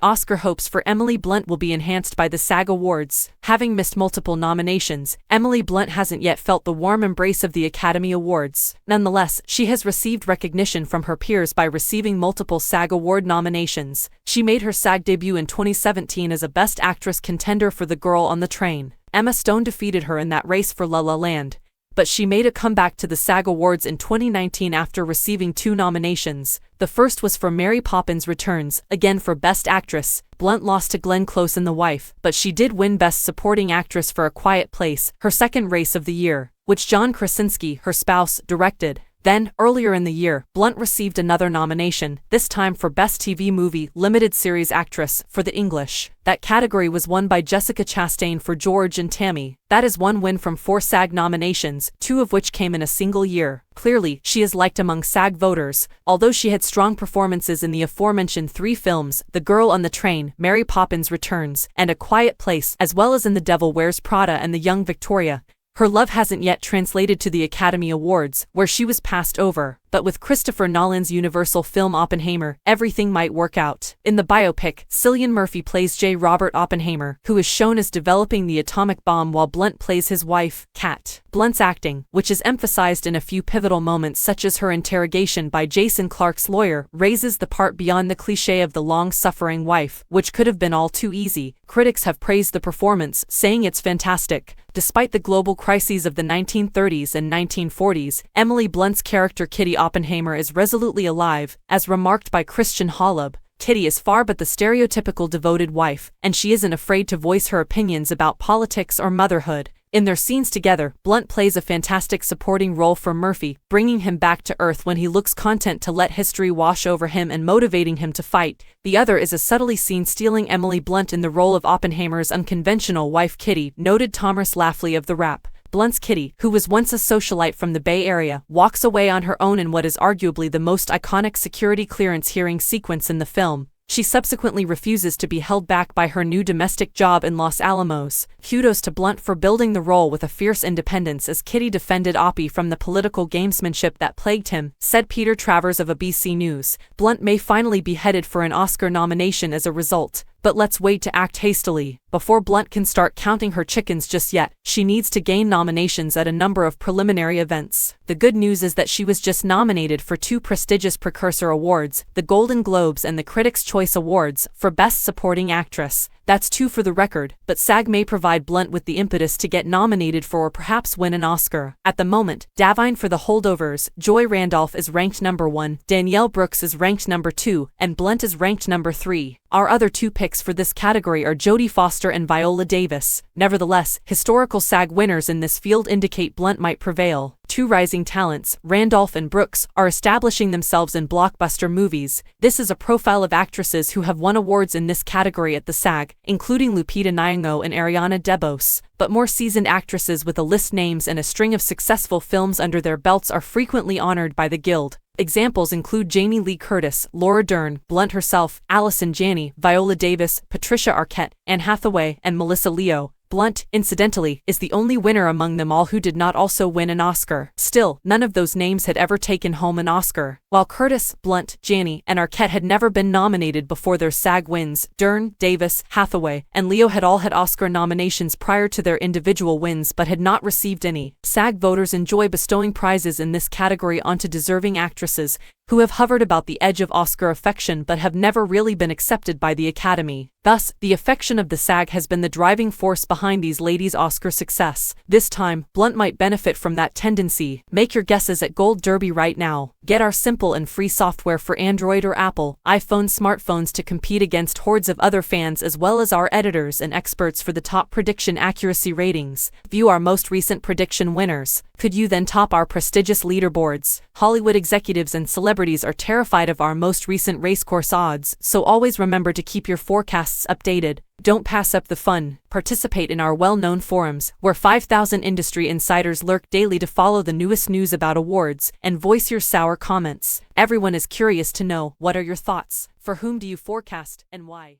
Oscar hopes for Emily Blunt will be enhanced by the SAG Awards. Having missed multiple nominations, Emily Blunt hasn't yet felt the warm embrace of the Academy Awards. Nonetheless, she has received recognition from her peers by receiving multiple SAG Award nominations. She made her SAG debut in 2017 as a Best Actress contender for The Girl on the Train. Emma Stone defeated her in that race for La La Land, but she made a comeback to the SAG Awards in 2019 after receiving 2 nominations. The first was for Mary Poppins Returns, again for Best Actress. Blunt lost to Glenn Close in The Wife, but she did win Best Supporting Actress for A Quiet Place, her second race of the year, which John Krasinski, her spouse, directed. Then, earlier in the year, Blunt received another nomination, this time for Best TV Movie Limited Series Actress for The English. That category was won by Jessica Chastain for George and Tammy. That is one win from 4 SAG nominations, 2 of which came in a single year. Clearly, she is liked among SAG voters, although she had strong performances in the aforementioned 3 films, The Girl on the Train, Mary Poppins Returns, and A Quiet Place, as well as in The Devil Wears Prada and The Young Victoria. Her love hasn't yet translated to the Academy Awards, where she was passed over, but with Christopher Nolan's Universal film Oppenheimer, everything might work out. In the biopic, Cillian Murphy plays J. Robert Oppenheimer, who is shown as developing the atomic bomb while Blunt plays his wife, Kat. Blunt's acting, which is emphasized in a few pivotal moments such as her interrogation by Jason Clarke's lawyer, raises the part beyond the cliché of the long-suffering wife, which could have been all too easy. Critics have praised the performance, saying it's fantastic. Despite the global crises of the 1930s and 1940s, Emily Blunt's character Kitty Oppenheimer is resolutely alive, as remarked by Christian Holub. Kitty is far but the stereotypical devoted wife, and she isn't afraid to voice her opinions about politics or motherhood. In their scenes together, Blunt plays a fantastic supporting role for Murphy, bringing him back to earth when he looks content to let history wash over him and motivating him to fight. The other is a subtly seen stealing Emily Blunt in the role of Oppenheimer's unconventional wife Kitty, noted Thomas Lafley of The Wrap. Blunt's Kitty, who was once a socialite from the Bay Area, walks away on her own in what is arguably the most iconic security clearance hearing sequence in the film. She subsequently refuses to be held back by her new domestic job in Los Alamos. Kudos to Blunt for building the role with a fierce independence as Kitty defended Oppie from the political gamesmanship that plagued him, said Peter Travers of ABC News. Blunt may finally be headed for an Oscar nomination as a result, but let's wait to act hastily. Before Blunt can start counting her chickens just yet, she needs to gain nominations at a number of preliminary events. The good news is that she was just nominated for 2 prestigious precursor awards, the Golden Globes and the Critics' Choice Awards, for Best Supporting Actress. That's 2 for the record, but SAG may provide Blunt with the impetus to get nominated for or perhaps win an Oscar. At the moment, Davine for The Holdovers, Joy Randolph is ranked number 1, Danielle Brooks is ranked number 2, and Blunt is ranked number 3. Our other 2 picks for this category are Jodie Foster and Viola Davis. Nevertheless, historical SAG winners in this field indicate Blunt might prevail. 2 rising talents, Randolph and Brooks, are establishing themselves in blockbuster movies. This is a profile of actresses who have won awards in this category at the SAG, including Lupita Nyong'o and Ariana DeBose. But more seasoned actresses with a list names and a string of successful films under their belts are frequently honored by the Guild. Examples include Jamie Lee Curtis, Laura Dern, Blunt herself, Allison Janney, Viola Davis, Patricia Arquette, Anne Hathaway, and Melissa Leo. Blunt, incidentally, is the only winner among them all who did not also win an Oscar. Still, none of those names had ever taken home an Oscar. While Curtis, Blunt, Janney, and Arquette had never been nominated before their SAG wins, Dern, Davis, Hathaway, and Leo had all had Oscar nominations prior to their individual wins but had not received any. SAG voters enjoy bestowing prizes in this category onto deserving actresses who have hovered about the edge of Oscar affection but have never really been accepted by the Academy. Thus, the affection of the SAG has been the driving force behind these ladies' Oscar success. This time, Blunt might benefit from that tendency. Make your guesses at Gold Derby right now. Get our simple and free software for Android or Apple, iPhone smartphones to compete against hordes of other fans as well as our editors and experts for the top prediction accuracy ratings. View our most recent prediction winners. Could you then top our prestigious leaderboards? Hollywood executives and celebrities are terrified of our most recent racecourse odds, so always remember to keep your forecasts updated. Don't pass up the fun. Participate in our well-known forums, where 5,000 industry insiders lurk daily to follow the newest news about awards and voice your sour comments. Everyone is curious to know, what are your thoughts? For whom do you forecast, and why?